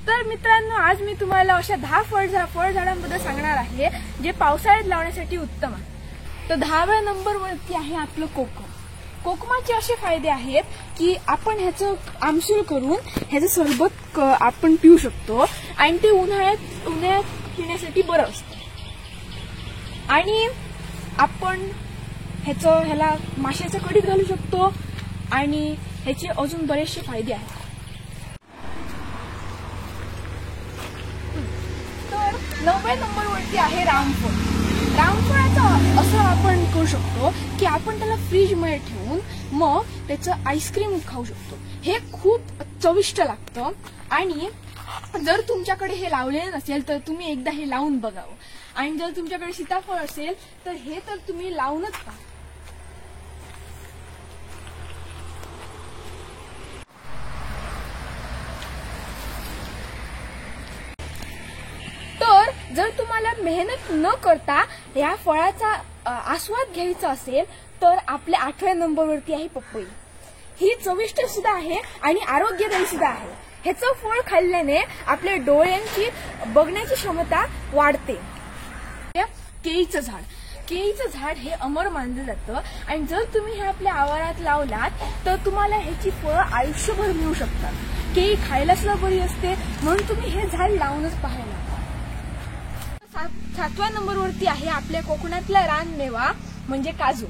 तर मित्रांनो, आज मी तुम्हाला अशा 10 फळझाडांबद्दल सांगणार आहे जे पावसाळ्यात लावण्यासाठी उत्तम आहे। तर 10व्या नंबरवरती आहे आपलं कोकम। कोकमाचे असे फायदे आहेत की आपण ह्याचं आमसूल करून ह्याचं सरबत आपण पिऊ शकतो आणि ते उन्हाळ्यात पिण्यासाठी बरं असतं। आणि आपण ह्याला माशाच्या कढीत घालू शकतो आणि ह्याचे अजून बरेचसे फायदे आहेत। तर 9व्या नंबरवरती आहे रामफळ। रामफळाचं असं आपण करू शकतो की आपण त्याला फ्रीज मध्ये ठेवून मग त्याचं आईस्क्रीम खाऊ शकतो। हे खूप चविष्ट लागतं आणि जर तुमच्याकडे हे लावलेलं नसेल तर तुम्ही एकदा हे लावून बघावं। आणि जर तुमच्याकडे सीताफळ असेल तर हे तर तुम्ही लावूनच पहा। तर जर तुम्हाला मेहनत न करता या फळाचा आस्वाद घ्यायचा असेल तर आपल्या 8व्या नंबरवरती आहे पपई। ही चविष्ट सुद्धा आहे आणि आरोग्यदायी सुद्धा आहे। ह्याचं फळ खाल्ल्याने आपल्या डोळ्यांची बघण्याची क्षमता वाढते। केळीचं झाड हे अमर मानलं जातं आणि जर तुम्ही हे आपल्या आवारात लावलात तर तुम्हाला ह्याची फळं आयुष्यभर मिळू शकतात। केळी खायला सुद्धा बरी असते, म्हणून तुम्ही हे झाड लावूनच पाहायला। 7व्या नंबरवरती आहे आपल्या कोकणातला रानमेवा म्हणजे काजू।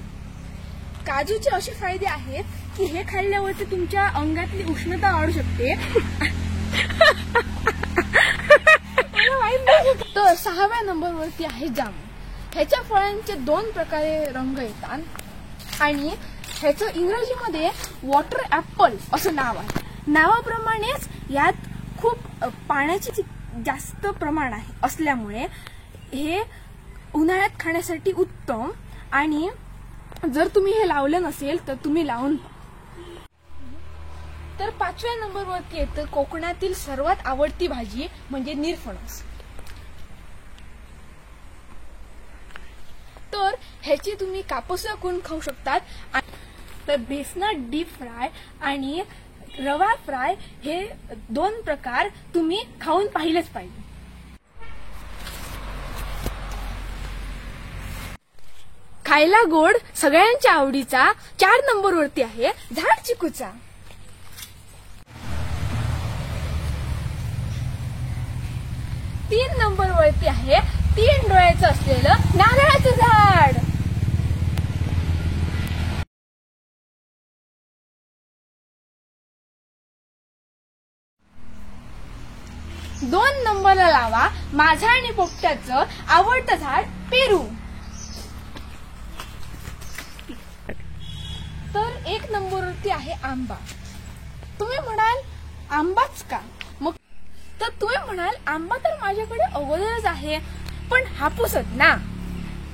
काजूचे असे फायदे आहेत की हे खाल्ल्यावरती तुमच्या अंगातली उष्णता वाढू शकते। तर 6व्या नंबरवरती आहे जांभूळ। ह्याच्या फळांचे 2 प्रकारे रंग येतात आणि ह्याचं इंग्रजीमध्ये वॉटर ऍपल असं नाव आहे। नावाप्रमाणेच यात खूप पाण्याचे जास्त प्रमाण आहे असल्यामुळे हे उन्हाळ्यात खाण्यासाठी उत्तम। आणि जर तुम्ही हे लावलं नसेल तर तुम्ही लावून पहा। तर 5व्या नंबरवरती येतं कोकणातील सर्वात आवडती भाजी म्हणजे निरफणस। तर ह्याची तुम्ही कापूस करून खाऊ शकतात। तर बेसनात डीप फ्राय आणि रवा फ्राय हे 2 प्रकार तुम्ही खाऊन पाहिलेच पाहिजे। खायला गोड सगळ्यांच्या आवडीचा 4 नंबरवरती आहे झाड चिकूचा। 3 नंबरवरती आहे 3 डोळ्याचं असलेलं नारळाचं झाड। 2 नंबरला लावा माझं आणि पोपट्याचं आवडतं झाड पेरू। तर 1 नंबरवरती आहे आंबा। तुम्ही म्हणाल आंबाच का? मग तर तुम्ही म्हणाल आंबा तर माझ्याकडे अगोदरच आहे, पण हापूसच ना।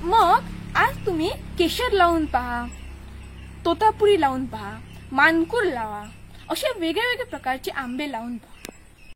मग आज तुम्ही केशर लावून पहा, तोतापुरी लावून पहा, मानकुर लावा, असे वेगवेगळे प्रकारचे आंबे लावून पहा।